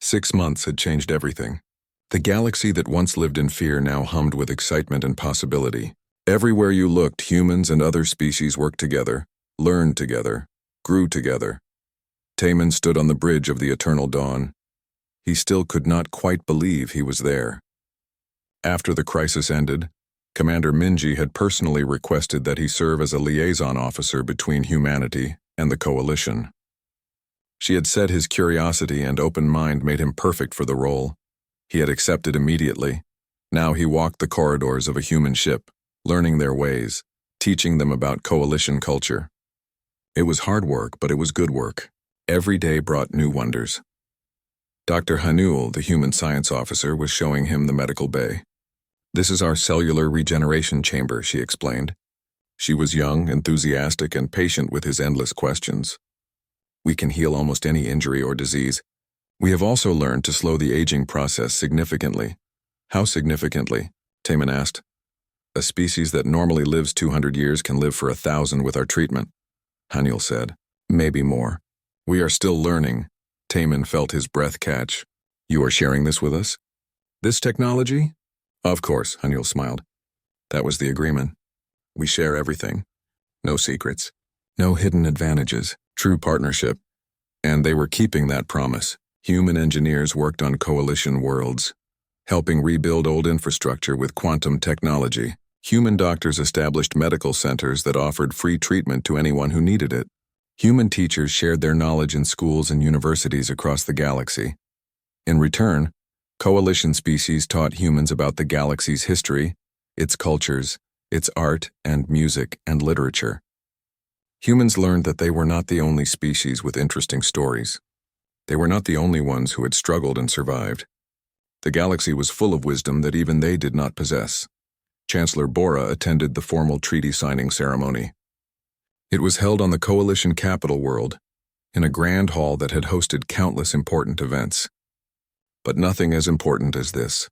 6 months had changed everything. The galaxy that once lived in fear now hummed with excitement and possibility. Everywhere you looked, humans and other species worked together, learned together, grew together. Taman stood on the bridge of the eternal dawn. He still could not quite believe he was there. After the crisis ended, Commander Minji had personally requested that he serve as a liaison officer between humanity and the Coalition. She had said his curiosity and open mind made him perfect for the role. He had accepted immediately. Now he walked the corridors of a human ship, learning their ways, teaching them about Coalition culture. It was hard work, but it was good work. Every day brought new wonders. Dr. Hanul, the human science officer, was showing him the medical bay. "This is our cellular regeneration chamber," she explained. She was young, enthusiastic, and patient with his endless questions. "We can heal almost any injury or disease. We have also learned to slow the aging process significantly." "How significantly?" Taman asked. "A species that normally lives 200 years can live for 1,000 with our treatment," Hanul said. "Maybe more. We are still learning." Taman felt his breath catch. "You are sharing this with us? This technology?" "Of course," Hanul smiled. "That was the agreement. We share everything. No secrets. No hidden advantages. True partnership." And they were keeping that promise. Human engineers worked on Coalition worlds, helping rebuild old infrastructure with quantum technology. Human doctors established medical centers that offered free treatment to anyone who needed it. Human teachers shared their knowledge in schools and universities across the galaxy. In return, Coalition species taught humans about the galaxy's history, its cultures, its art and music and literature. Humans learned that they were not the only species with interesting stories. They were not the only ones who had struggled and survived. The galaxy was full of wisdom that even they did not possess. Chancellor Bora attended the formal treaty signing ceremony. It was held on the Coalition capital world, in a grand hall that had hosted countless important events. But nothing as important as this.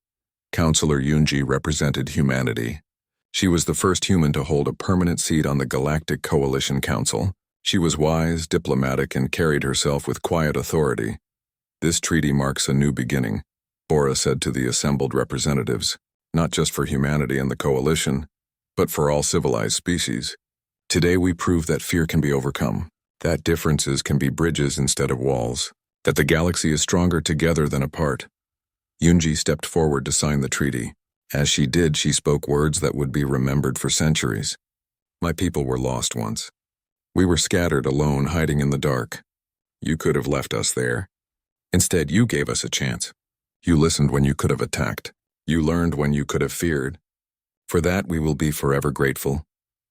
Counselor Yunji represented humanity. She was the first human to hold a permanent seat on the Galactic Coalition Council. She was wise, diplomatic, and carried herself with quiet authority. "This treaty marks a new beginning," Bora said to the assembled representatives, "not just for humanity and the Coalition, but for all civilized species. Today we prove that fear can be overcome, that differences can be bridges instead of walls, that the galaxy is stronger together than apart." Yunji stepped forward to sign the treaty. As she did, she spoke words that would be remembered for centuries. "My people were lost once. We were scattered alone, hiding in the dark. You could have left us there. Instead, you gave us a chance. You listened when you could have attacked. You learned when you could have feared. For that, we will be forever grateful.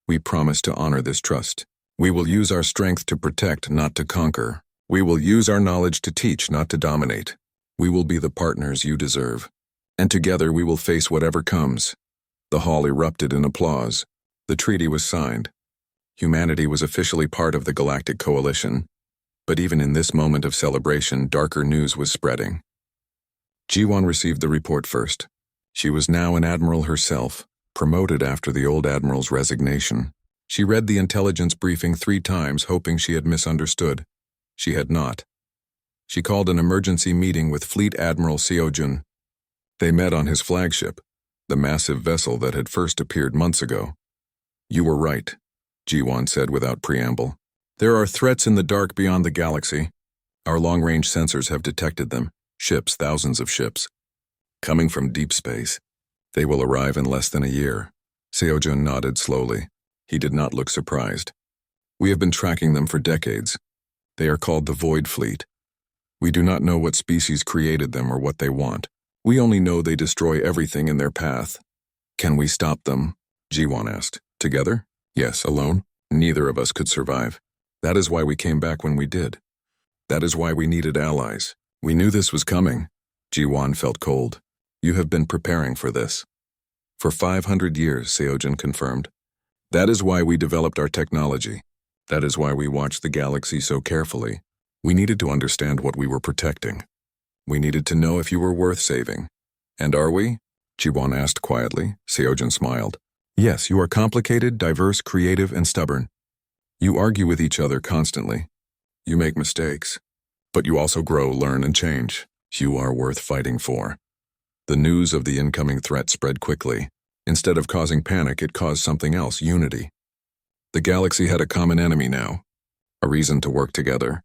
We promise to honor this trust. We will use our strength to protect, not to conquer. We will use our knowledge to teach, not to dominate. We will be the partners you deserve. And together we will face whatever comes." The hall erupted in applause. The treaty was signed. Humanity was officially part of the Galactic Coalition. But even in this moment of celebration, darker news was spreading. Jiwon received the report first. She was now an admiral herself, promoted after the old admiral's resignation. She read the intelligence briefing 3 times, hoping she had misunderstood. She had not. She called an emergency meeting with Fleet Admiral Seojun. They met on his flagship, the massive vessel that had first appeared months ago. "You were right," Jiwon said without preamble. "There are threats in the dark beyond the galaxy. Our long-range sensors have detected them. Ships, thousands of ships. Coming from deep space. They will arrive in less than a year." Seojun nodded slowly. He did not look surprised. "We have been tracking them for decades. They are called the Void Fleet. We do not know what species created them or what they want. We only know they destroy everything in their path." "Can we stop them?" Jiwon asked. "Together? Yes. Alone? Neither of us could survive. That is why we came back when we did. That is why we needed allies. We knew this was coming." Jiwon felt cold. "You have been preparing for this." "For 500 years, Seojun confirmed. "That is why we developed our technology. That is why we watched the galaxy so carefully. We needed to understand what we were protecting. We needed to know if you were worth saving." "And are we?" Jiwon asked quietly. Seojun smiled. "Yes, you are complicated, diverse, creative, and stubborn. You argue with each other constantly. You make mistakes. But you also grow, learn, and change. You are worth fighting for. The news of the incoming threat spread quickly. Instead of causing panic, it caused something else, unity. The galaxy had a common enemy now, a reason to work together,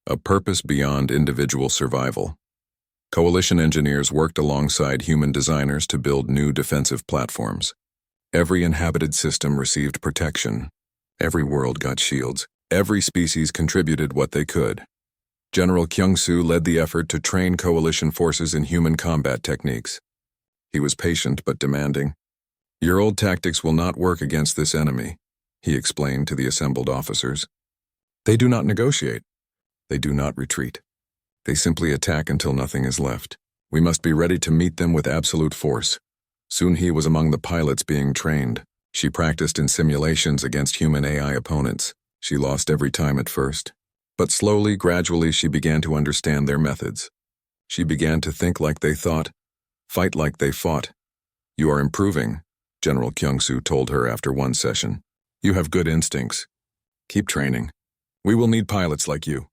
a purpose beyond individual survival. Coalition engineers worked alongside human designers to build new defensive platforms. Every inhabited system received protection. Every world got shields. Every species contributed what they could. General Kyung-soo led the effort to train coalition forces in human combat techniques. He was patient but demanding. Your old tactics will not work against this enemy, he explained to the assembled officers. They do not negotiate. They do not retreat. They simply attack until nothing is left. We must be ready to meet them with absolute force. Soon he was among the pilots being trained. She practiced in simulations against human AI opponents. She lost every time at first. But slowly, gradually, she began to understand their methods. She began to think like they thought, fight like they fought. You are improving, General Kyung-soo told her after one session. You have good instincts. Keep training. We will need pilots like you.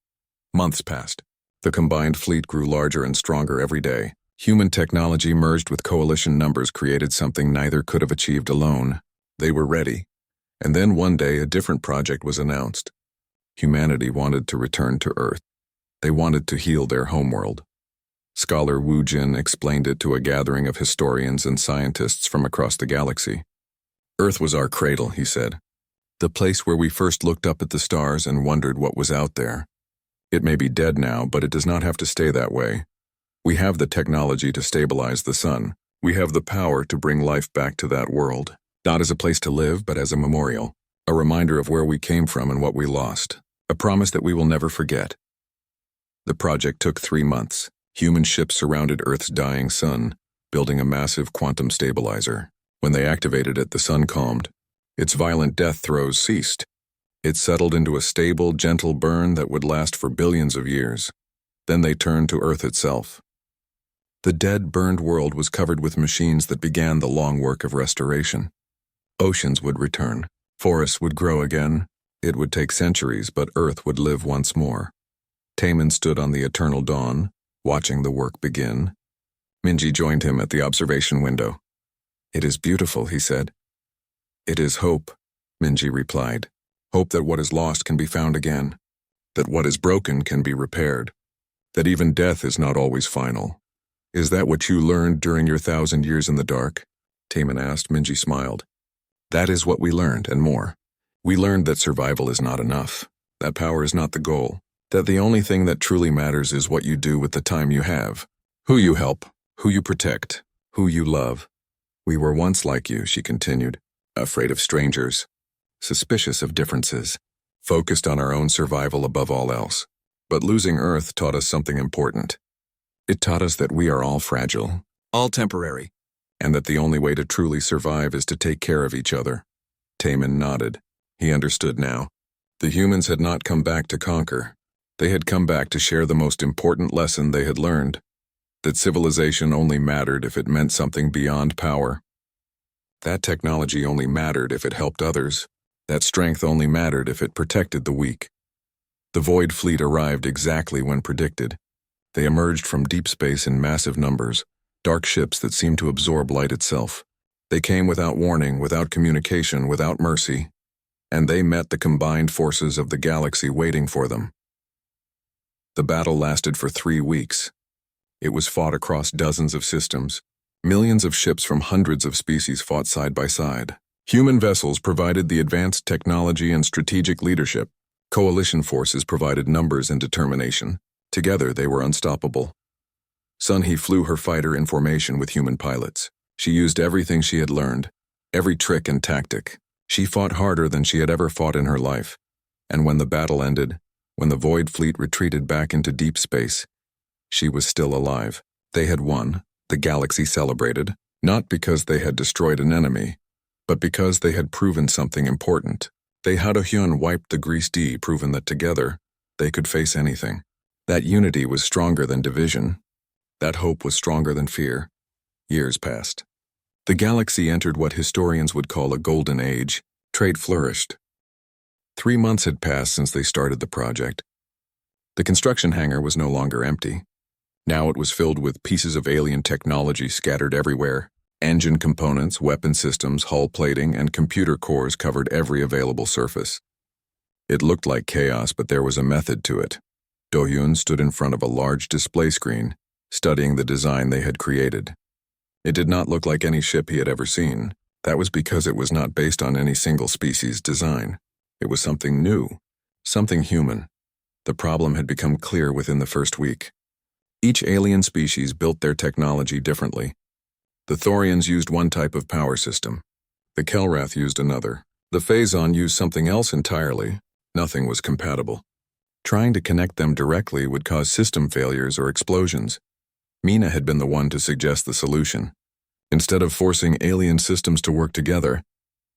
Months passed. The combined fleet grew larger and stronger every day. Human technology merged with coalition numbers created something neither could have achieved alone. They were ready. And then one day a different project was announced. Humanity wanted to return to Earth. They wanted to heal their homeworld. Scholar Wu Jin explained it to a gathering of historians and scientists from across the galaxy. Earth was our cradle, he said. The place where we first looked up at the stars and wondered what was out there. It may be dead now, but it does not have to stay that way. We have the technology to stabilize the sun. We have the power to bring life back to that world, not as a place to live, but as a memorial, a reminder of where we came from and what we lost, a promise that we will never forget. The project took 3 months. Human ships surrounded Earth's dying sun, building a massive quantum stabilizer. When they activated it, the sun calmed. Its violent death throes ceased. It settled into a stable, gentle burn that would last for billions of years. Then they turned to Earth itself. The dead, burned world was covered with machines that began the long work of restoration. Oceans would return. Forests would grow again. It would take centuries, but Earth would live once more. Taemin stood on the eternal dawn, watching the work begin. Minji joined him at the observation window. It is beautiful, he said. It is hope, Minji replied. Hope that what is lost can be found again, that what is broken can be repaired, that even death is not always final. Is that what you learned during your 1,000 years in the dark? Taemin asked. Minji smiled. That is what we learned, and more. We learned that survival is not enough, that power is not the goal, that the only thing that truly matters is what you do with the time you have, who you help, who you protect, who you love. We were once like you, she continued, afraid of strangers, suspicious of differences, focused on our own survival above all else. But losing Earth taught us something important. It taught us that we are all fragile, all temporary, and that the only way to truly survive is to take care of each other. Taemin nodded. He understood now. The humans had not come back to conquer. They had come back to share the most important lesson they had learned, that civilization only mattered if it meant something beyond power. That technology only mattered if it helped others. That strength only mattered if it protected the weak. The Void Fleet arrived exactly when predicted. They emerged from deep space in massive numbers, dark ships that seemed to absorb light itself. They came without warning, without communication, without mercy, and they met the combined forces of the galaxy waiting for them. The battle lasted for 3 weeks. It was fought across dozens of systems. Millions of ships from hundreds of species fought side by side. Human vessels provided the advanced technology and strategic leadership. Coalition forces provided numbers and determination. Together, they were unstoppable. Sunhee flew her fighter in formation with human pilots. She used everything she had learned, every trick and tactic. She fought harder than she had ever fought in her life. And when the battle ended, when the Void Fleet retreated back into deep space, she was still alive. They had won. The galaxy celebrated, not because they had destroyed an enemy, but because they had proven something important. They Hadohyun wiped the Grease D, proven that together, they could face anything. That unity was stronger than division. That hope was stronger than fear. Years passed. The galaxy entered what historians would call a golden age. Trade flourished. 3 months had passed since they started the project. The construction hangar was no longer empty. Now it was filled with pieces of alien technology scattered everywhere. Engine components, weapon systems, hull plating, and computer cores covered every available surface. It looked like chaos, but there was a method to it. Do-hyun stood in front of a large display screen, studying the design they had created. It did not look like any ship he had ever seen. That was because it was not based on any single species' design. It was something new, something human. The problem had become clear within the first week. Each alien species built their technology differently. The Thorians used one type of power system. The Kelrath used another. The Phazon used something else entirely. Nothing was compatible. Trying to connect them directly would cause system failures or explosions. Mina had been the one to suggest the solution. Instead of forcing alien systems to work together,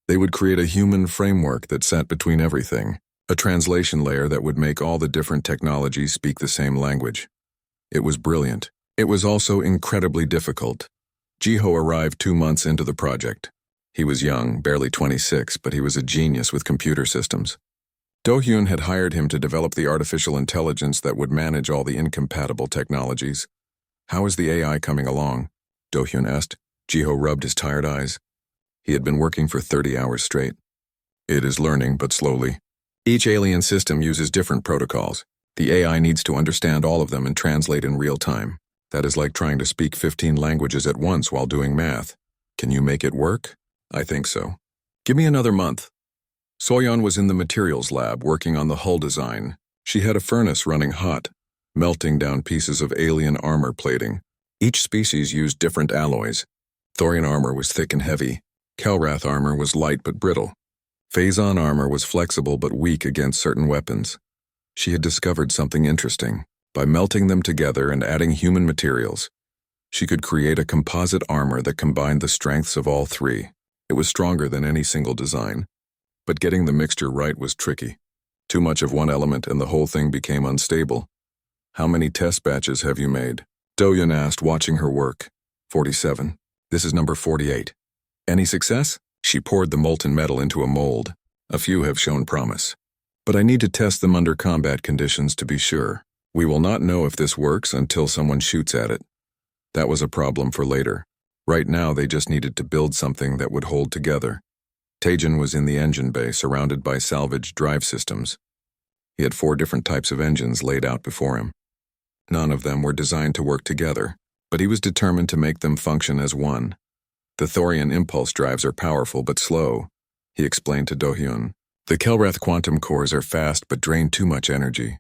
they would create a human framework that sat between everything, a translation layer that would make all the different technologies speak the same language. It was brilliant. It was also incredibly difficult. Jiho arrived 2 months into the project. He was young, barely 26, but he was a genius with computer systems. Do-hyun had hired him to develop the artificial intelligence that would manage all the incompatible technologies. "How is the AI coming along?" Do-hyun asked. Jiho rubbed his tired eyes. He had been working for 30 hours straight. "It is learning, but slowly. Each alien system uses different protocols. The AI needs to understand all of them and translate in real time. That is like trying to speak 15 languages at once while doing math. Can you make it work?" "I think so. Give me another month." Soyeon was in the materials lab working on the hull design. She had a furnace running hot, melting down pieces of alien armor plating. Each species used different alloys. Thorian armor was thick and heavy. Kelrath armor was light but brittle. Phazon armor was flexible but weak against certain weapons. She had discovered something interesting. By melting them together and adding human materials, she could create a composite armor that combined the strengths of all three. It was stronger than any single design. But getting the mixture right was tricky. Too much of one element and the whole thing became unstable. "How many test batches have you made?" Do-hyun asked, watching her work. 47. This is number 48. "Any success?" She poured the molten metal into a mold. "A few have shown promise. But I need to test them under combat conditions to be sure. We will not know if this works until someone shoots at it." That was a problem for later. Right now they just needed to build something that would hold together. Taejin was in the engine bay, surrounded by salvaged drive systems. He had 4 different types of engines laid out before him. None of them were designed to work together, but he was determined to make them function as one. "The Thorian impulse drives are powerful but slow," he explained to Do-hyun. "The Kelrath quantum cores are fast but drain too much energy.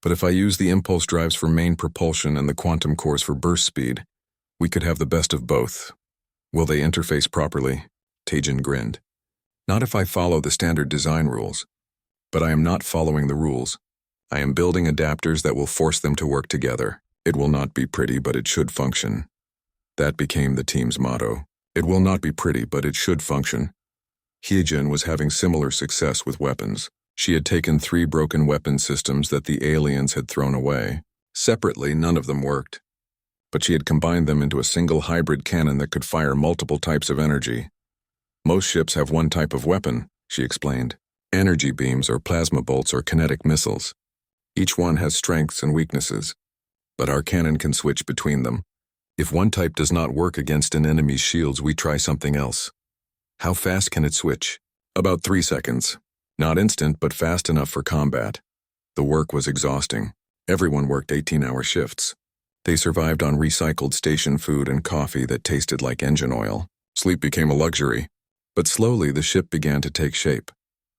But if I use the impulse drives for main propulsion and the quantum cores for burst speed, we could have the best of both." "Will they interface properly?" Taejin grinned. "Not if I follow the standard design rules. But I am not following the rules. I am building adapters that will force them to work together. It will not be pretty, but it should function." That became the team's motto. It will not be pretty, but it should function. Hyejin was having similar success with weapons. She had taken 3 broken weapon systems that the aliens had thrown away. Separately, none of them worked. But she had combined them into a single hybrid cannon that could fire multiple types of energy. "Most ships have one type of weapon," she explained. "Energy beams or plasma bolts or kinetic missiles. Each one has strengths and weaknesses. But our cannon can switch between them. If one type does not work against an enemy's shields, we try something else." "How fast can it switch?" "About 3 seconds. Not instant, but fast enough for combat." The work was exhausting. Everyone worked 18-hour shifts. They survived on recycled station food and coffee that tasted like engine oil. Sleep became a luxury. But slowly the ship began to take shape.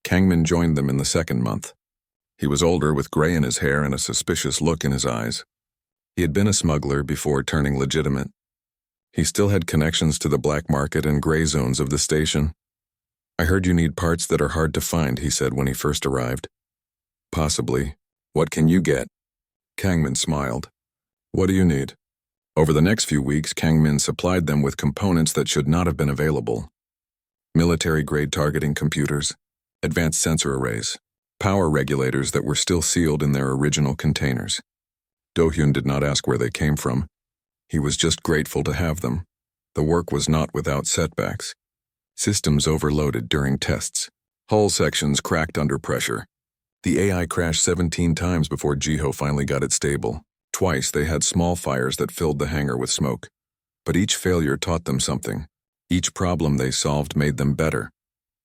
Kangmin joined them in the 2nd month. He was older, with gray in his hair and a suspicious look in his eyes. He had been a smuggler before turning legitimate. He still had connections to the black market and gray zones of the station. "I heard you need parts that are hard to find," he said when he first arrived. "Possibly. What can you get?" Kangmin smiled. "What do you need?" Over the next few weeks, Kangmin supplied them with components that should not have been available. Military-grade targeting computers, advanced sensor arrays, power regulators that were still sealed in their original containers. Do-hyun did not ask where they came from. He was just grateful to have them. The work was not without setbacks. Systems overloaded during tests. Hull sections cracked under pressure. The AI crashed 17 times before Jiho finally got it stable. Twice they had small fires that filled the hangar with smoke. But each failure taught them something. Each problem they solved made them better.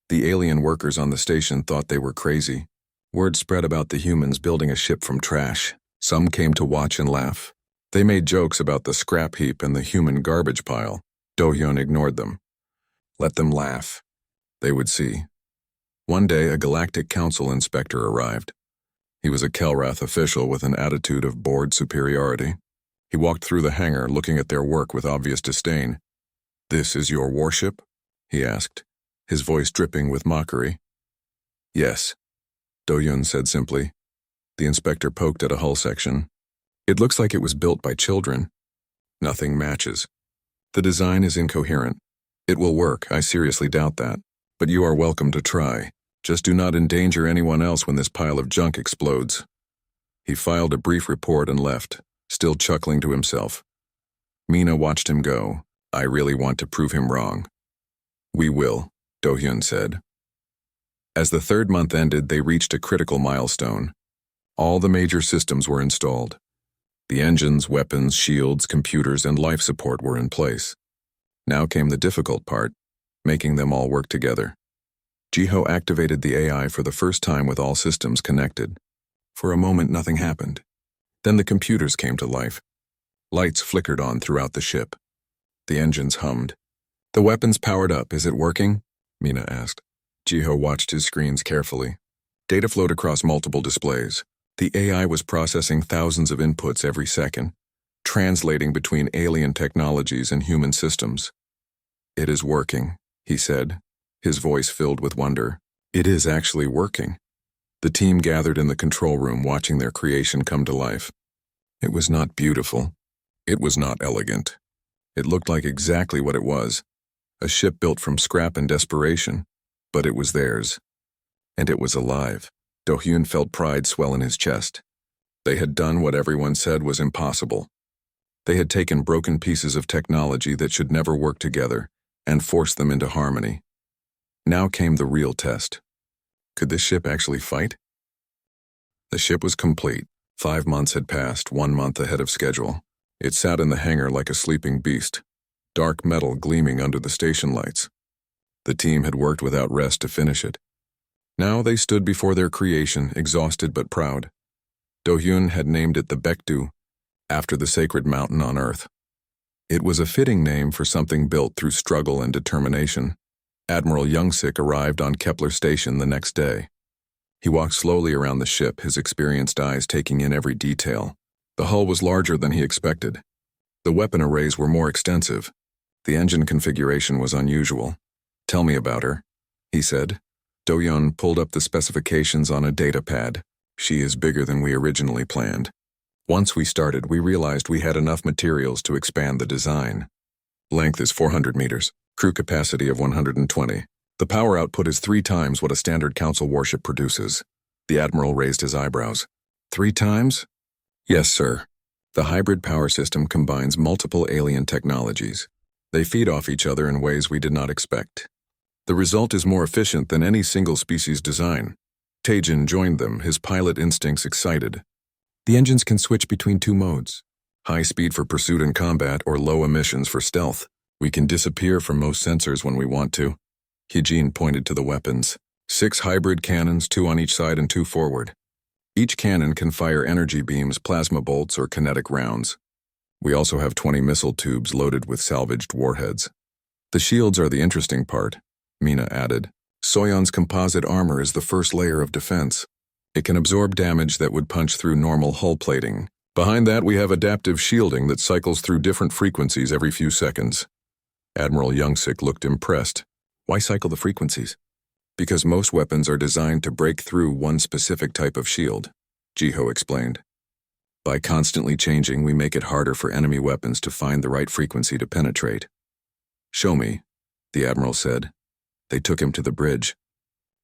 The alien workers on the station thought they were crazy. Word spread about the humans building a ship from trash. Some came to watch and laugh. They made jokes about the scrap heap and the human garbage pile. Do-hyun ignored them. Let them laugh. They would see. One day, a Galactic Council inspector arrived. He was a Kelrath official with an attitude of bored superiority. He walked through the hangar, looking at their work with obvious disdain. "This is your warship?" he asked, his voice dripping with mockery. "Yes," Do-hyun said simply. The inspector poked at a hull section. "It looks like it was built by children." "Nothing matches. The design is incoherent. It will work, I seriously doubt that. But you are welcome to try. Just do not endanger anyone else when this pile of junk explodes." He filed a brief report and left, still chuckling to himself. Mina watched him go. "I really want to prove him wrong." "We will," Do-hyun said. As the third month ended, they reached a critical milestone. All the major systems were installed. The engines, weapons, shields, computers, and life support were in place. Now came the difficult part, making them all work together. Jiho activated the AI for the first time with all systems connected. For a moment, nothing happened. Then the computers came to life. Lights flickered on throughout the ship. The engines hummed. "The weapons powered up. Is it working?" Mina asked. Jiho watched his screens carefully. Data flowed across multiple displays. The AI was processing thousands of inputs every second, translating between alien technologies and human systems. "It is working," he said, his voice filled with wonder. "It is actually working." The team gathered in the control room, watching their creation come to life. It was not beautiful. It was not elegant. It looked like exactly what it was, a ship built from scrap and desperation, but it was theirs. And it was alive. Do-hyun felt pride swell in his chest. They had done what everyone said was impossible. They had taken broken pieces of technology that should never work together and forced them into harmony. Now came the real test. Could this ship actually fight? The ship was complete. 5 months had passed, 1 month ahead of schedule. It sat in the hangar like a sleeping beast, dark metal gleaming under the station lights. The team had worked without rest to finish it. Now they stood before their creation, exhausted but proud. Do-hyun had named it the Baekdu, after the sacred mountain on Earth. It was a fitting name for something built through struggle and determination. Admiral Young-sik arrived on Kepler Station the next day. He walked slowly around the ship, his experienced eyes taking in every detail. The hull was larger than he expected. The weapon arrays were more extensive. The engine configuration was unusual. "Tell me about her," he said. Do-hyun pulled up the specifications on a data pad. "She is bigger than we originally planned. Once we started, we realized we had enough materials to expand the design. Length is 400 meters, crew capacity of 120. The power output is 3 times what a standard Council warship produces." The Admiral raised his eyebrows. 3 times? "Yes, sir. The hybrid power system combines multiple alien technologies. They feed off each other in ways we did not expect. The result is more efficient than any single species design." Taejin joined them, his pilot instincts excited. "The engines can switch between 2 modes. High speed for pursuit and combat or low emissions for stealth. We can disappear from most sensors when we want to." Hyejin pointed to the weapons. 6 hybrid cannons, 2 on each side and 2 forward. Each cannon can fire energy beams, plasma bolts, or kinetic rounds. We also have 20 missile tubes loaded with salvaged warheads. "The shields are the interesting part," Mina added. "Soyeon's composite armor is the first layer of defense. It can absorb damage that would punch through normal hull plating. Behind that, we have adaptive shielding that cycles through different frequencies every few seconds." Admiral Young-sik looked impressed. "Why cycle the frequencies?" "Because most weapons are designed to break through one specific type of shield," Jiho explained. "By constantly changing, we make it harder for enemy weapons to find the right frequency to penetrate." "Show me," the Admiral said. They took him to the bridge.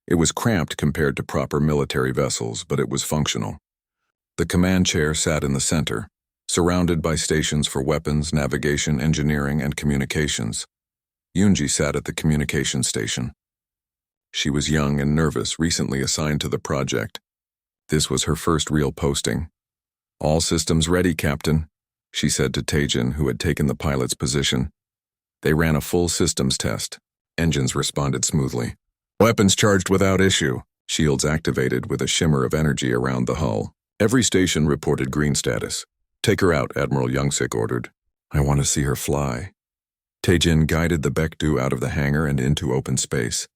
It was cramped compared to proper military vessels, but it was functional. The command chair sat in the center, surrounded by stations for weapons, navigation, engineering, and communications. Yoonji sat at the communications station. She was young and nervous, recently assigned to the project. This was her first real posting. All systems ready, Captain, she said to Taejin, who had taken the pilot's position. They ran a full systems test. Engines responded smoothly. Weapons charged without issue. Shields activated with a shimmer of energy around the hull. Every station reported green status. Take her out, Admiral Youngsik ordered. I want to see her fly. Taejin guided the Baekdu out of the hangar and into open space.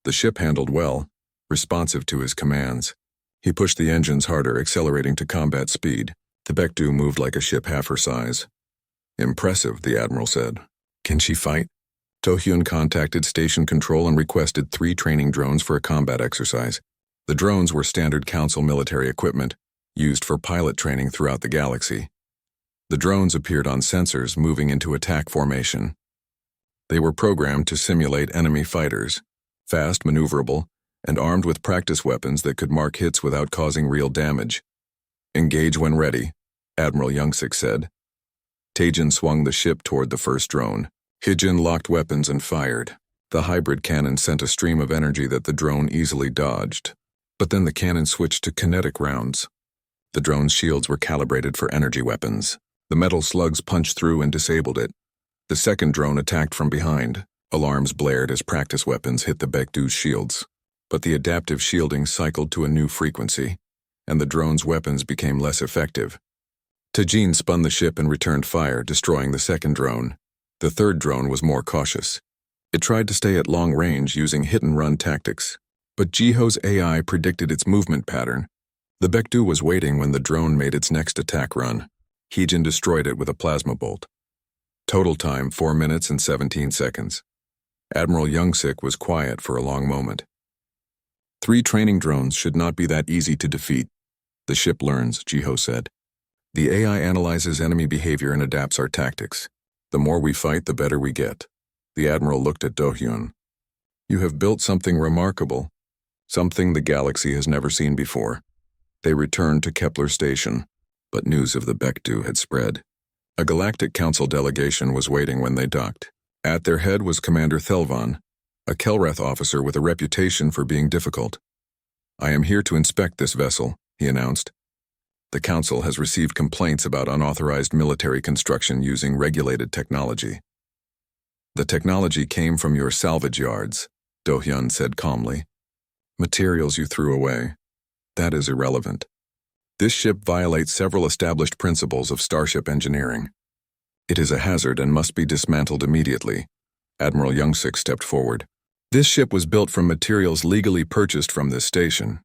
The ship handled well, responsive to his commands. He pushed the engines harder, accelerating to combat speed. The Baekdu moved like a ship half her size. Impressive, the Admiral said. Can she fight? Do-hyun contacted station control and requested 3 training drones for a combat exercise. The drones were standard Council military equipment, used for pilot training throughout the galaxy. The drones appeared on sensors, moving into attack formation. They were programmed to simulate enemy fighters, fast, maneuverable, and armed with practice weapons that could mark hits without causing real damage. Engage when ready, Admiral Youngsik said. Taejin swung the ship toward the first drone. Hijin locked weapons and fired. The hybrid cannon sent a stream of energy that the drone easily dodged. But then the cannon switched to kinetic rounds. The drone's shields were calibrated for energy weapons. The metal slugs punched through and disabled it. The second drone attacked from behind. Alarms blared as practice weapons hit the Baekdu's shields. But the adaptive shielding cycled to a new frequency, and the drone's weapons became less effective. Taejin spun the ship and returned fire, destroying the second drone. The third drone was more cautious. It tried to stay at long range using hit-and-run tactics, but Jiho's AI predicted its movement pattern. The Baekdu was waiting when the drone made its next attack run. Hijin destroyed it with a plasma bolt. Total time 4 minutes and 17 seconds. Admiral Youngsik was quiet for a long moment. 3 training drones should not be that easy to defeat. The ship learns, Jiho said. The AI analyzes enemy behavior and adapts our tactics. The more we fight, the better we get. The Admiral looked at Do-hyun. You have built something remarkable, something the galaxy has never seen before. They returned to Kepler Station, but news of the Baekdu had spread. A Galactic Council delegation was waiting when they docked. At their head was Commander Thelvan, a Kelrath officer with a reputation for being difficult. I am here to inspect this vessel, he announced. The Council has received complaints about unauthorized military construction using regulated technology. The technology came from your salvage yards, Do-hyun said calmly. Materials you threw away. That is irrelevant. This ship violates several established principles of starship engineering. It is a hazard and must be dismantled immediately. Admiral Youngsik stepped forward. This ship was built from materials legally purchased from this station.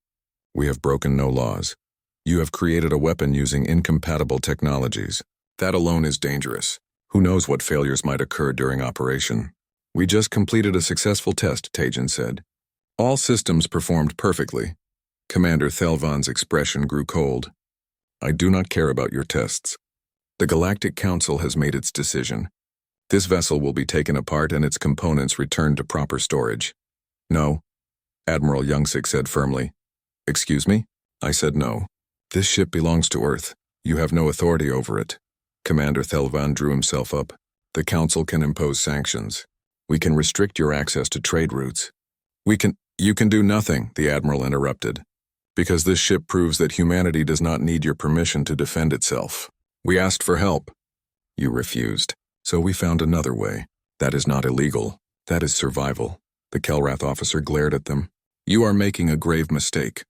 We have broken no laws. You have created a weapon using incompatible technologies. That alone is dangerous. Who knows what failures might occur during operation? We just completed a successful test, Taejin said. All systems performed perfectly. Commander Thelvan's expression grew cold. I do not care about your tests. The Galactic Council has made its decision. This vessel will be taken apart and its components returned to proper storage. No, Admiral Youngsik said firmly. Excuse me? I said no. This ship belongs to Earth. You have no authority over it. Commander Thelvan drew himself up. The Council can impose sanctions. We can restrict your access to trade routes. You can do nothing, the Admiral interrupted. Because this ship proves that humanity does not need your permission to defend itself. We asked for help. You refused. So we found another way. That is not illegal. That is survival. The Kelrath officer glared at them. You are making a grave mistake.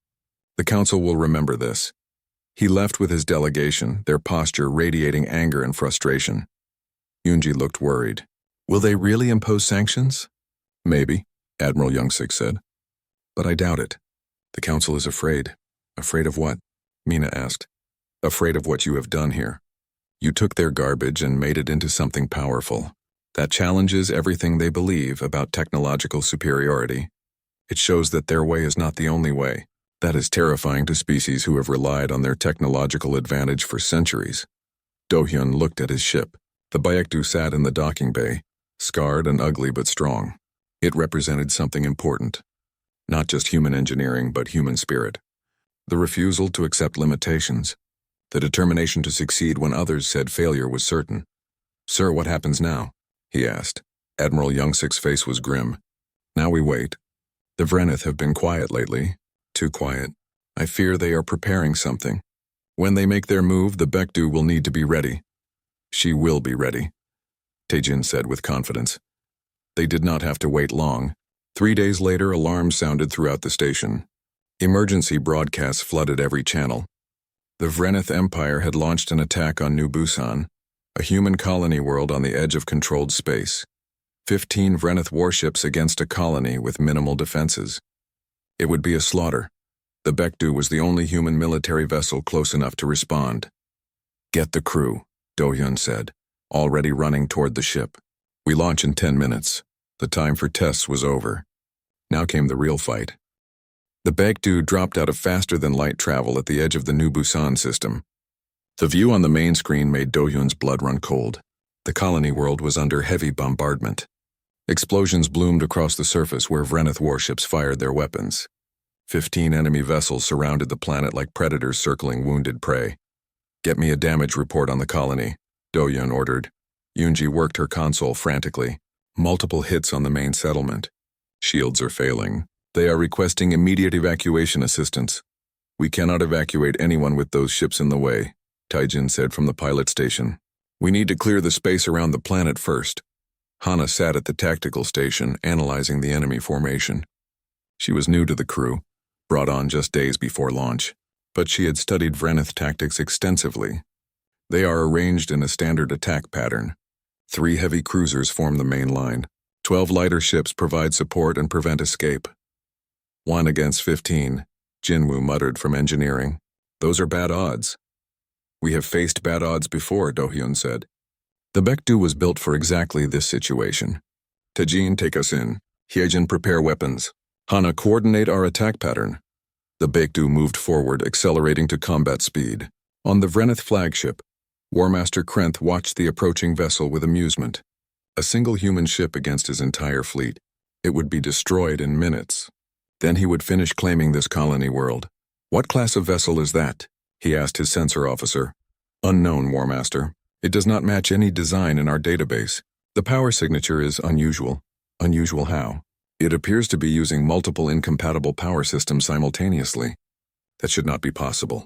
The Council will remember this. He left with his delegation, their posture radiating anger and frustration. Yoonji looked worried. Will they really impose sanctions? Maybe, Admiral Youngsik said. But I doubt it. The Council is afraid. Afraid of what? Mina asked. Afraid of what you have done here. You took their garbage and made it into something powerful. That challenges everything they believe about technological superiority. It shows that their way is not the only way. That is terrifying to species who have relied on their technological advantage for centuries. Do-hyun looked at his ship. The Baekdu sat in the docking bay, scarred and ugly but strong. It represented something important. Not just human engineering, but human spirit. The refusal to accept limitations. The determination to succeed when others said failure was certain. Sir, what happens now? He asked. Admiral Youngsik's face was grim. Now we wait. The Vrenith have been quiet lately. Too quiet. I fear they are preparing something. When they make their move, the Baekdu will need to be ready. She will be ready, Taejin said with confidence. They did not have to wait long. 3 days later, alarms sounded throughout the station. Emergency broadcasts flooded every channel. The Vreneth Empire had launched an attack on New Busan, a human colony world on the edge of controlled space. 15 Vreneth warships against a colony with minimal defenses. It would be a slaughter. The Baekdu was the only human military vessel close enough to respond. Get the crew, Do-hyun said, already running toward the ship. We launch in 10 minutes. The time for tests was over. Now came the real fight. The Baekdu dropped out of faster-than-light travel at the edge of the New Busan system. The view on the main screen made Do-hyun's blood run cold. The colony world was under heavy bombardment. Explosions bloomed across the surface where Vreneth warships fired their weapons. 15 enemy vessels surrounded the planet like predators circling wounded prey. Get me a damage report on the colony, Do-hyun ordered. Yoonji worked her console frantically. Multiple hits on the main settlement. Shields are failing. They are requesting immediate evacuation assistance. We cannot evacuate anyone with those ships in the way, Taejin said from the pilot station. We need to clear the space around the planet first. Hana sat at the tactical station, analyzing the enemy formation. She was new to the crew, brought on just days before launch, but she had studied Vreneth tactics extensively. They are arranged in a standard attack pattern. 3 heavy cruisers form the main line. 12 lighter ships provide support and prevent escape. 1 against 15, Jinwoo muttered from engineering. Those are bad odds. We have faced bad odds before, Do-hyun said. The Baekdu was built for exactly this situation. Taejin, take us in. Hyejin, prepare weapons. Hana, coordinate our attack pattern. The Baekdu moved forward, accelerating to combat speed. On the Vreneth flagship, War Master Krenth watched the approaching vessel with amusement. A single human ship against his entire fleet. It would be destroyed in minutes. Then he would finish claiming this colony world. What class of vessel is that? He asked his sensor officer. Unknown, War Master. It does not match any design in our database. The power signature is unusual. Unusual how? It appears to be using multiple incompatible power systems simultaneously. That should not be possible.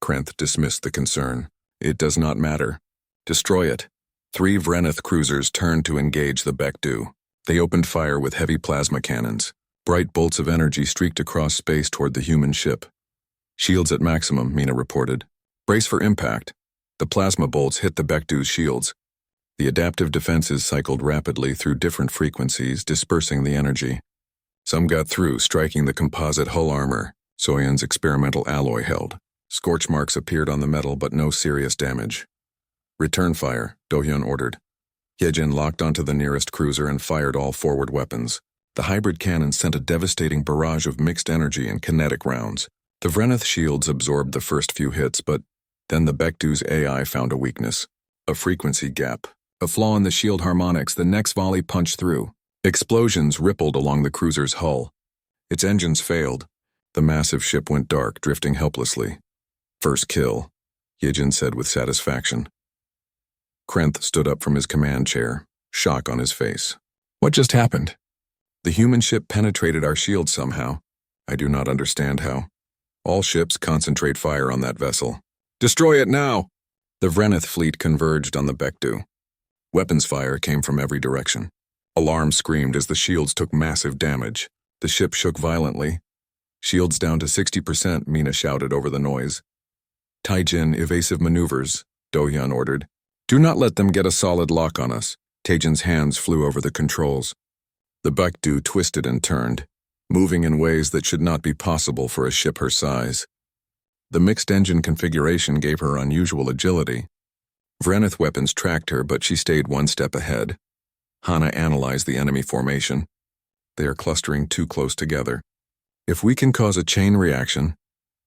Krenth dismissed the concern. It does not matter. Destroy it. 3 Vreneth cruisers turned to engage the Baekdu. They opened fire with heavy plasma cannons. Bright bolts of energy streaked across space toward the human ship. Shields at maximum, Mina reported. Brace for impact. The plasma bolts hit the Baekdu's shields. The adaptive defenses cycled rapidly through different frequencies, dispersing the energy. Some got through, striking the composite hull armor Soyun's experimental alloy held. Scorch marks appeared on the metal, but no serious damage. Return fire, Do-hyun ordered. Hyejin locked onto the nearest cruiser and fired all forward weapons. The hybrid cannon sent a devastating barrage of mixed energy and kinetic rounds. The Vreneth shields absorbed the first few hits, but then the Baekdu's AI found a weakness. A frequency gap. A flaw in the shield harmonics. The next volley punched through. Explosions rippled along the cruiser's hull. Its engines failed. The massive ship went dark, drifting helplessly. First kill, Hyejin said with satisfaction. Krenth stood up from his command chair, shock on his face. What just happened? The human ship penetrated our shield somehow. I do not understand how. All ships concentrate fire on that vessel. Destroy it now! The Vreneth fleet converged on the Baekdu. Weapons fire came from every direction. Alarms screamed as the shields took massive damage. The ship shook violently. Shields down to 60%, Mina shouted over the noise. Taejin, evasive maneuvers, Do-hyun ordered. Do not let them get a solid lock on us. Taejin's hands flew over the controls. The Baekdu twisted and turned, moving in ways that should not be possible for a ship her size. The mixed engine configuration gave her unusual agility. Vreneth weapons tracked her, but she stayed one step ahead. Hana analyzed the enemy formation. They are clustering too close together. If we can cause a chain reaction,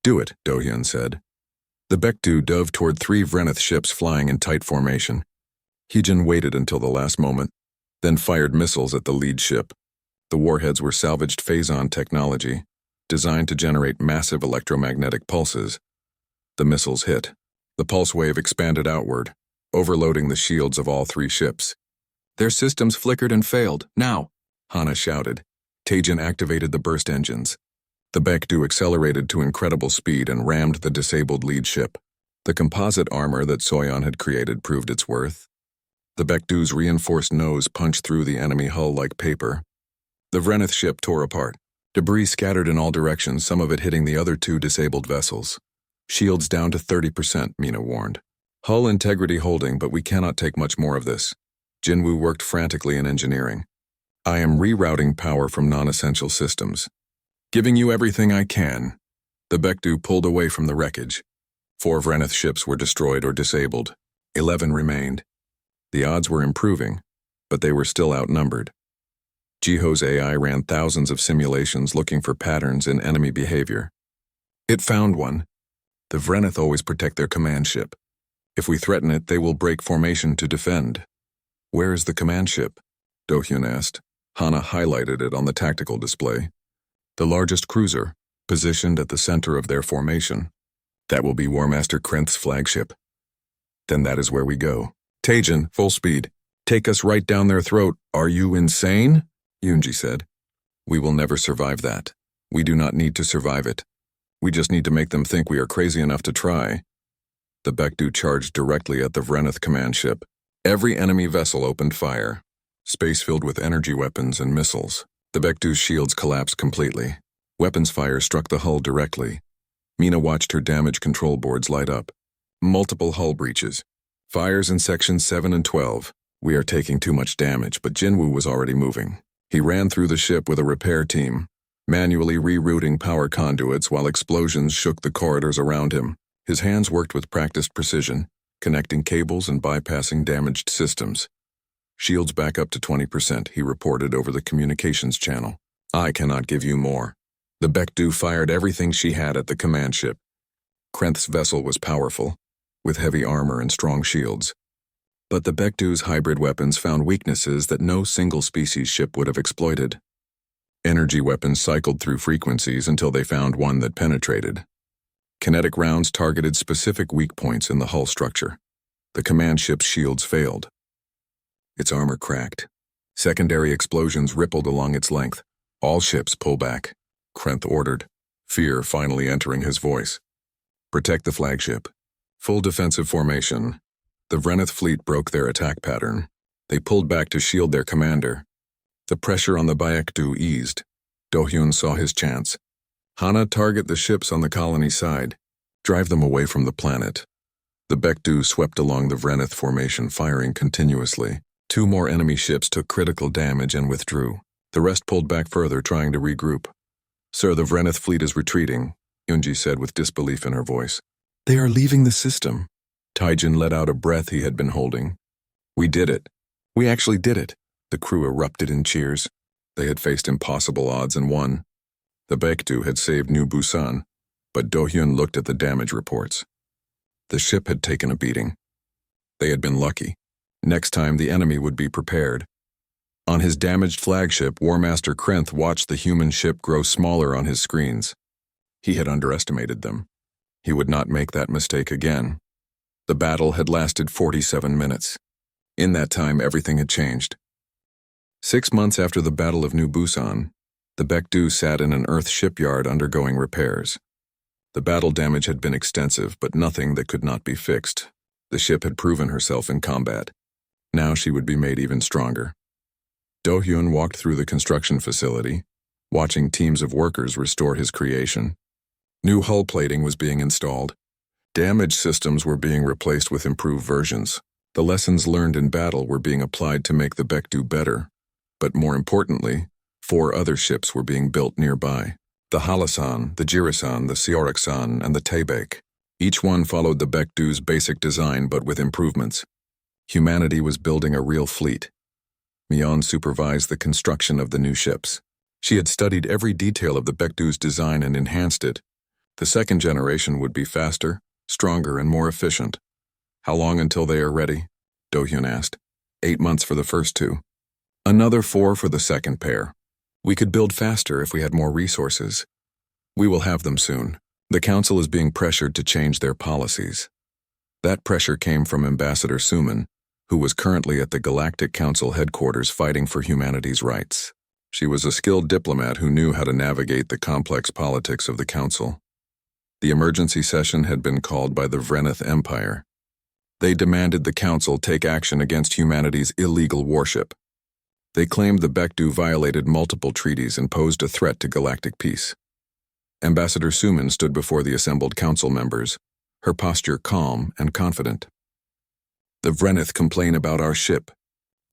do it, Do-hyun said. The Baekdu dove toward 3 Vreneth ships flying in tight formation. Hyejin waited until the last moment, then fired missiles at the lead ship. The warheads were salvaged Phazon technology, designed to generate massive electromagnetic pulses. The missiles hit. The pulse wave expanded outward, overloading the shields of all 3 ships. Their systems flickered and failed. Now, Hana shouted. Taejin activated the burst engines. The Baekdu accelerated to incredible speed and rammed the disabled lead ship. The composite armor that Soyon had created proved its worth. The Bekdu's reinforced nose punched through the enemy hull like paper. The Vreneth ship tore apart. Debris scattered in all directions, some of it hitting the other two disabled vessels. Shields down to 30%, Mina warned. Hull integrity holding, but we cannot take much more of this. Jinwoo worked frantically in engineering. I am rerouting power from non-essential systems. Giving you everything I can. The Bekdu pulled away from the wreckage. 4 Vreneth ships were destroyed or disabled. 11 remained. The odds were improving, but they were still outnumbered. Jiho's AI ran thousands of simulations looking for patterns in enemy behavior. It found one. The Vreneth always protect their command ship. If we threaten it, they will break formation to defend. Where is the command ship? Do-hyun asked. Hana highlighted it on the tactical display. The largest cruiser, positioned at the center of their formation. That will be War Master Krenth's flagship. Then that is where we go. Taejin, full speed. Take us right down their throat. Are you insane? Yoonji said. We will never survive that. We do not need to survive it. We just need to make them think we are crazy enough to try. The Bekdu charged directly at the Vreneth command ship. Every enemy vessel opened fire. Space filled with energy weapons and missiles. The Bekdu's shields collapsed completely. Weapons fire struck the hull directly. Mina watched her damage control boards light up. Multiple hull breaches. Fires in sections 7 and 12. We are taking too much damage, but Jinwoo was already moving. He ran through the ship with a repair team, manually rerouting power conduits while explosions shook the corridors around him. His hands worked with practiced precision, connecting cables and bypassing damaged systems. Shields back up to 20%, he reported over the communications channel. I cannot give you more. The Bekdu fired everything she had at the command ship. Krenth's vessel was powerful, with heavy armor and strong shields. But the Bekdu's hybrid weapons found weaknesses that no single species ship would have exploited. Energy weapons cycled through frequencies until they found one that penetrated. Kinetic rounds targeted specific weak points in the hull structure. The command ship's shields failed. Its armor cracked. Secondary explosions rippled along its length. All ships pull back, Krenth ordered, fear finally entering his voice. Protect the flagship. Full defensive formation. The Vreneth fleet broke their attack pattern. They pulled back to shield their commander. The pressure on the Bekdu eased. Do-hyun saw his chance. Hana, target the ships on the colony side. Drive them away from the planet. The Bekdu swept along the Vreneth formation, firing continuously. 2 more enemy ships took critical damage and withdrew. The rest pulled back further, trying to regroup. Sir, the Vreneth fleet is retreating, Yoonji said with disbelief in her voice. They are leaving the system. Taejin let out a breath he had been holding. We did it. We actually did it. The crew erupted in cheers. They had faced impossible odds and won. The Bekdu had saved New Busan, but Do-hyun looked at the damage reports. The ship had taken a beating. They had been lucky. Next time the enemy would be prepared. On his damaged flagship, War Master Krenth watched the human ship grow smaller on his screens. He had underestimated them. He would not make that mistake again. The battle had lasted 47 minutes. In that time, everything had changed. 6 months after the Battle of New Busan, the Bekdu sat in an Earth shipyard undergoing repairs. The battle damage had been extensive, but nothing that could not be fixed. The ship had proven herself in combat. Now she would be made even stronger. Do-hyun walked through the construction facility, watching teams of workers restore his creation. New hull plating was being installed. Damaged systems were being replaced with improved versions. The lessons learned in battle were being applied to make the Bekdu better. But more importantly, 4 other ships were being built nearby. The Halasan, the Jirisan, the Seoriksan, and the Taebek. Each one followed the Bekdu's basic design but with improvements. Humanity was building a real fleet. Myeon supervised the construction of the new ships. She had studied every detail of the Bekdu's design and enhanced it. The second generation would be faster, stronger, and more efficient. How long until they are ready? Do-hyun asked. 8 months for the first 2. Another 4 for the second pair. We could build faster if we had more resources. We will have them soon. The council is being pressured to change their policies. That pressure came from Ambassador Suman, who was currently at the Galactic Council headquarters fighting for humanity's rights. She was a skilled diplomat who knew how to navigate the complex politics of the council. The emergency session had been called by the Vreneth Empire. They demanded the Council take action against humanity's illegal warship. They claimed the Bekdu violated multiple treaties and posed a threat to galactic peace. Ambassador Suman stood before the assembled council members, her posture calm and confident. The Vreneth complain about our ship.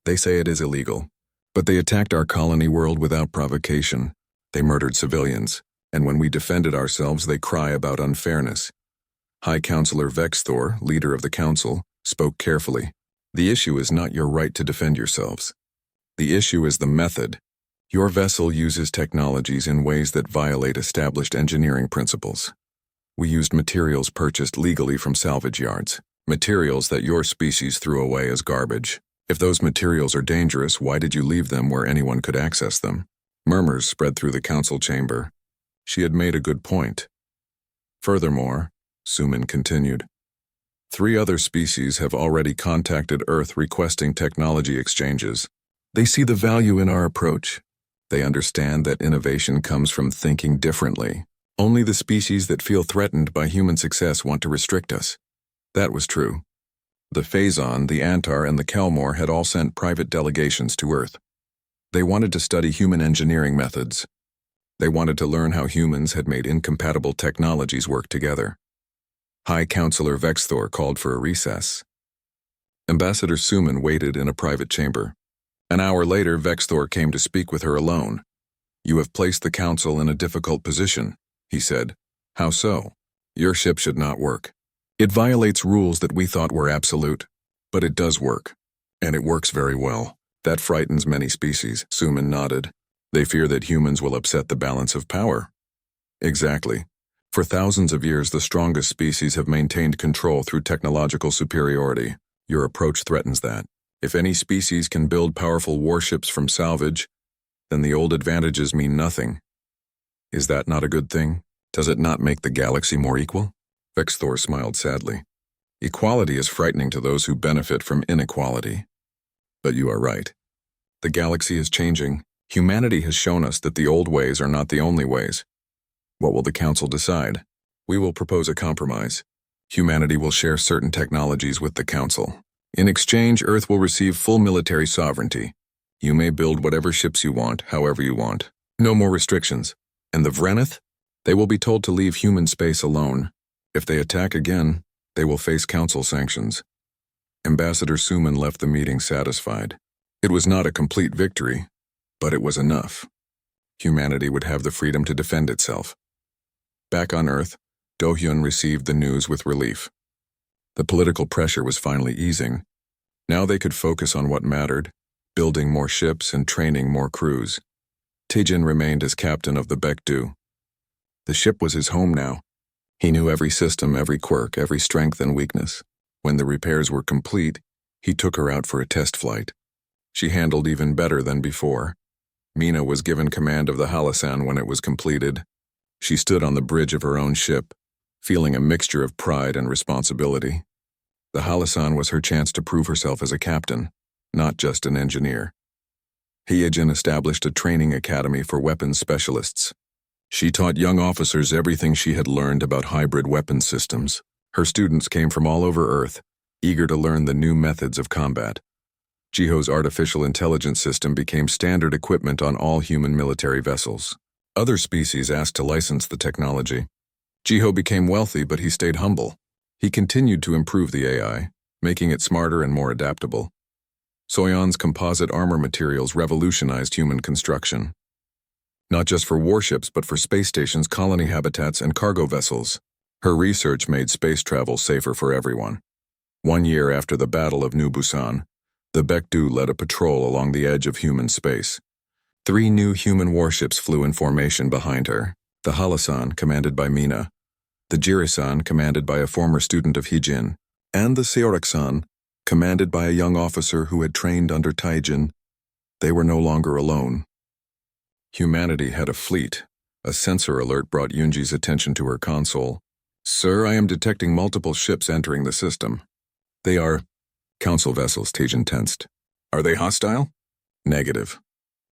They say it is illegal, but they attacked our colony world without provocation. They murdered civilians, and when we defended ourselves, they cry about unfairness. High Counselor Vexthor, leader of the council, spoke carefully. The issue is not your right to defend yourselves. The issue is the method. Your vessel uses technologies in ways that violate established engineering principles. We used materials purchased legally from salvage yards, materials that your species threw away as garbage. If those materials are dangerous, why did you leave them where anyone could access them? Murmurs spread through the council chamber. She had made a good point. Furthermore, Suman continued, 3 other species have already contacted Earth requesting technology exchanges. They see the value in our approach. They understand that innovation comes from thinking differently. Only the species that feel threatened by human success want to restrict us. That was true. The Phazon, the Antar, and the Kelmore had all sent private delegations to Earth. They wanted to study human engineering methods. They wanted to learn how humans had made incompatible technologies work together. High Counselor Vexthor called for a recess. Ambassador Suman waited in a private chamber. An hour later, Vexthor came to speak with her alone. You have placed the council in a difficult position, he said. How so? Your ship should not work. It violates rules that we thought were absolute, but it does work, and it works very well. That frightens many species, Suman nodded. They fear that humans will upset the balance of power. Exactly. For thousands of years, the strongest species have maintained control through technological superiority. Your approach threatens that. If any species can build powerful warships from salvage, then the old advantages mean nothing. Is that not a good thing? Does it not make the galaxy more equal? Vexthor smiled sadly. Equality is frightening to those who benefit from inequality. But you are right. The galaxy is changing. Humanity has shown us that the old ways are not the only ways. What will the Council decide? We will propose a compromise. Humanity will share certain technologies with the Council. In exchange, Earth will receive full military sovereignty. You may build whatever ships you want, however you want. No more restrictions. And the Vreneth? They will be told to leave human space alone. If they attack again, they will face Council sanctions. Ambassador Suman left the meeting satisfied. It was not a complete victory, but it was enough. Humanity would have the freedom to defend itself. Back on Earth, Do-hyun received the news with relief. The political pressure was finally easing. Now they could focus on what mattered, building more ships and training more crews. Taejin remained as captain of the Bekdu. The ship was his home now. He knew every system, every quirk, every strength and weakness. When the repairs were complete, he took her out for a test flight. She handled even better than before. Mina was given command of the Halasan when it was completed. She stood on the bridge of her own ship, feeling a mixture of pride and responsibility. The Halasan was her chance to prove herself as a captain, not just an engineer. Hyejin established a training academy for weapons specialists. She taught young officers everything she had learned about hybrid weapons systems. Her students came from all over Earth, eager to learn the new methods of combat. Jiho's artificial intelligence system became standard equipment on all human military vessels. Other species asked to license the technology. Jiho became wealthy, but he stayed humble. He continued to improve the AI, making it smarter and more adaptable. Soyeon's composite armor materials revolutionized human construction. Not just for warships, but for space stations, colony habitats, and cargo vessels. Her research made space travel safer for everyone. 1 year after the Battle of New Busan, the Bekdu led a patrol along the edge of human space. 3 new human warships flew in formation behind her. The Halasan, commanded by Mina, the Jirisan, commanded by a former student of Hyejin, and the Seoraksan, commanded by a young officer who had trained under Taejin. They were no longer alone. Humanity had a fleet. A sensor alert brought Yoonji's attention to her console. Sir, I am detecting multiple ships entering the system. They are Council vessels, Taejin tensed. Are they hostile? Negative.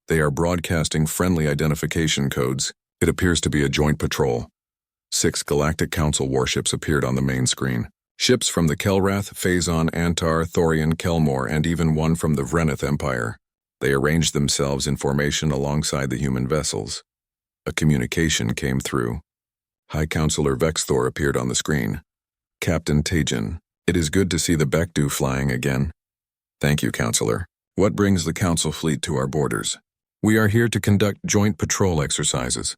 They are broadcasting friendly identification codes. It appears to be a joint patrol. 6 Galactic Council warships appeared on the main screen. Ships from the Kelrath, Phazon, Antar, Thorian, Kelmor, and even one from the Vreneth Empire. They arranged themselves in formation alongside the human vessels. A communication came through. High Counselor Vexthor appeared on the screen. Captain Tajin, it is good to see the Bekdu flying again. Thank you, Counselor. What brings the Council fleet to our borders? We are here to conduct joint patrol exercises.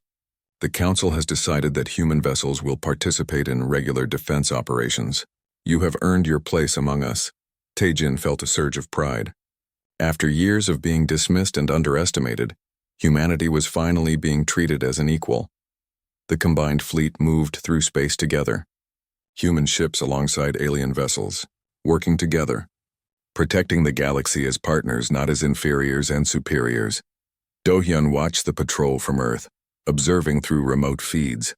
The Council has decided that human vessels will participate in regular defense operations. You have earned your place among us. Tajin felt a surge of pride. After years of being dismissed and underestimated, humanity was finally being treated as an equal. The combined fleet moved through space together. Human ships alongside alien vessels, working together, protecting the galaxy as partners, not as inferiors and superiors. Do-hyun watched the patrol from Earth, observing through remote feeds.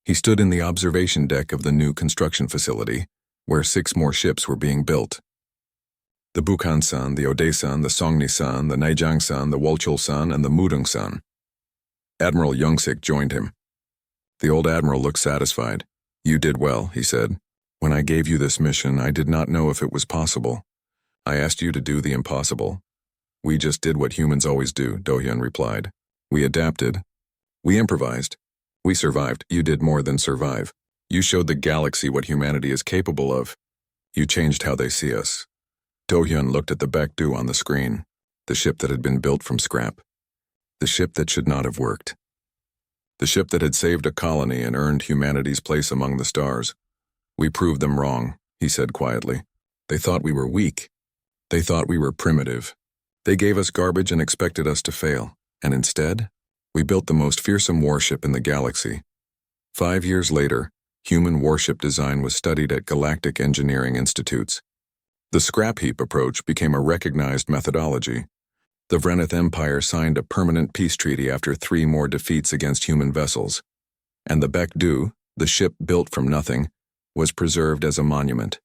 He stood in the observation deck of the new construction facility, where 6 more ships were being built. The Bukhan-san, the Ode-san, the Songni-san, the Naijang-san, the Wolchul-san, and the Mudung-san. Admiral Youngsik joined him. The old admiral looked satisfied. You did well, he said. When I gave you this mission, I did not know if it was possible. I asked you to do the impossible. We just did what humans always do, Do-hyun replied. We adapted. We improvised. We survived. You did more than survive. You showed the galaxy what humanity is capable of. You changed how they see us. Do-hyun looked at the Bekdu on the screen, the ship that had been built from scrap. The ship that should not have worked. The ship that had saved a colony and earned humanity's place among the stars. We proved them wrong, he said quietly. They thought we were weak. They thought we were primitive. They gave us garbage and expected us to fail. And instead, we built the most fearsome warship in the galaxy. 5 years later, human warship design was studied at Galactic Engineering Institutes. The scrap heap approach became a recognized methodology. The Vreneth Empire signed a permanent peace treaty after 3 more defeats against human vessels. And the Bekdu, the ship built from nothing, was preserved as a monument.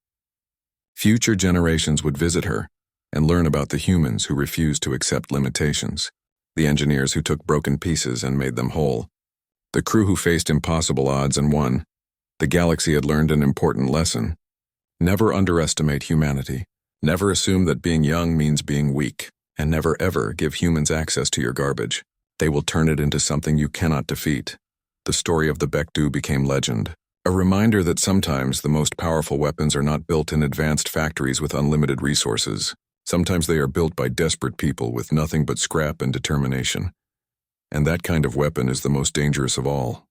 Future generations would visit her and learn about the humans who refused to accept limitations, the engineers who took broken pieces and made them whole, the crew who faced impossible odds and won. The galaxy had learned an important lesson. Never underestimate humanity. Never assume that being young means being weak, and never ever give humans access to your garbage. They will turn it into something you cannot defeat. The story of the Bekdu became legend, a reminder that sometimes the most powerful weapons are not built in advanced factories with unlimited resources. Sometimes they are built by desperate people with nothing but scrap and determination. And that kind of weapon is the most dangerous of all.